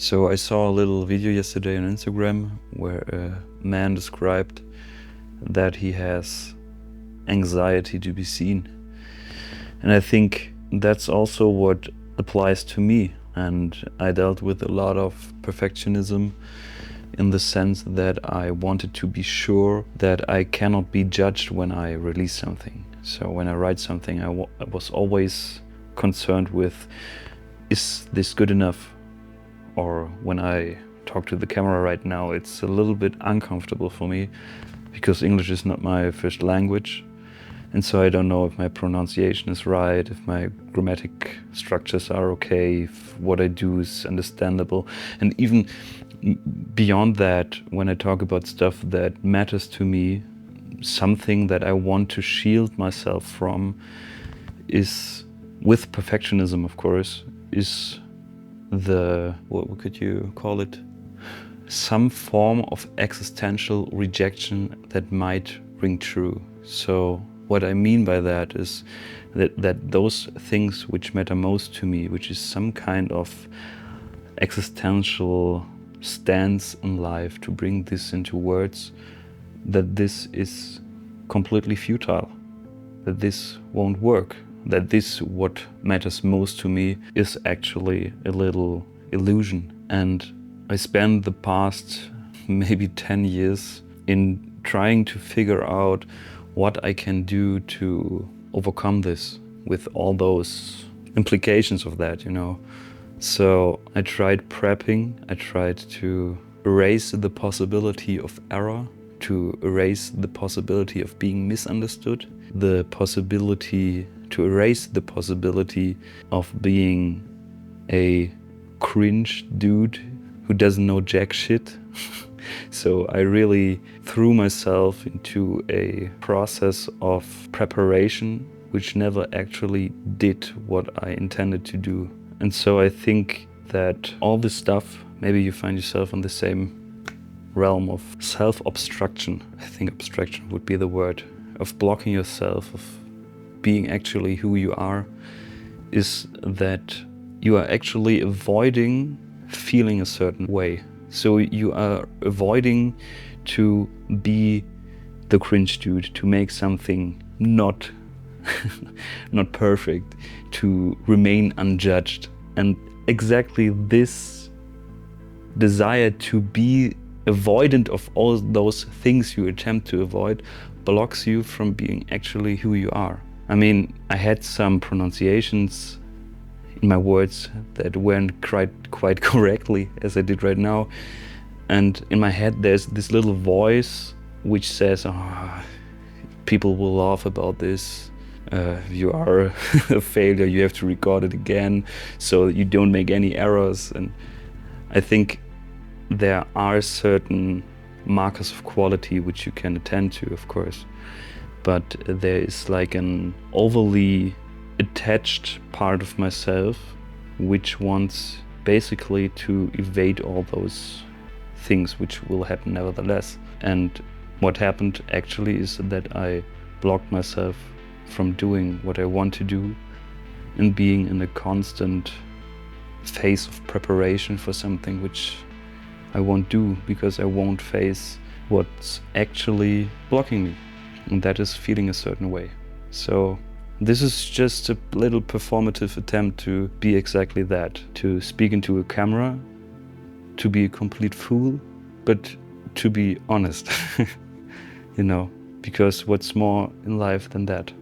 So I saw a little video yesterday on Instagram where a man described that he has anxiety to be seen. And I think that's also what applies to me. And I dealt with a lot of perfectionism in the sense that I wanted to be sure that I cannot be judged when I release something. So when I write something, I was always concerned with, is this good enough? Or when I talk to the camera right now, it's a little bit uncomfortable for me because English is not my first language. And so I don't know if my pronunciation is right, if my grammatic structures are okay, if what I do is understandable. And even beyond that, when I talk about stuff that matters to me, something that I want to shield myself from is, with perfectionism of course, is what could you call it? Some form of existential rejection that might ring true. So what I mean by that is that those things which matter most to me, which is some kind of existential stance in life, to bring this into words, that this is completely futile, that this won't work, that this, what matters most to me, is actually a little illusion. And I spent the past maybe 10 years in trying to figure out what I can do to overcome this, with all those implications of that, you know. So I tried prepping, I tried to erase the possibility of error, to erase the possibility of being misunderstood, to erase the possibility of being a cringe dude who doesn't know jack shit. So I really threw myself into a process of preparation which never actually did what I intended to do. And so I think that all this stuff, maybe you find yourself in the same realm of self-obstruction. I think abstraction would be the word, of blocking yourself, of being actually who you are, is that you are actually avoiding feeling a certain way. So you are avoiding to be the cringe dude, to make something not perfect, to remain unjudged. And exactly this desire to be avoidant of all those things you attempt to avoid blocks you from being actually who you are. I mean, I had some pronunciations in my words that weren't quite correctly, as I did right now. And in my head there's this little voice which says, oh, people will laugh about this. You are a failure, you have to record it again so that you don't make any errors. And I think there are certain markers of quality which you can attend to, of course, but there is like an overly attached part of myself which wants basically to evade all those things which will happen nevertheless. And what happened actually is that I blocked myself from doing what I want to do and being in a constant phase of preparation for something which I won't do, because I won't face what's actually blocking me, and that is feeling a certain way. So this is just a little performative attempt to be exactly that, to speak into a camera, to be a complete fool, but to be honest, you know, because what's more in life than that?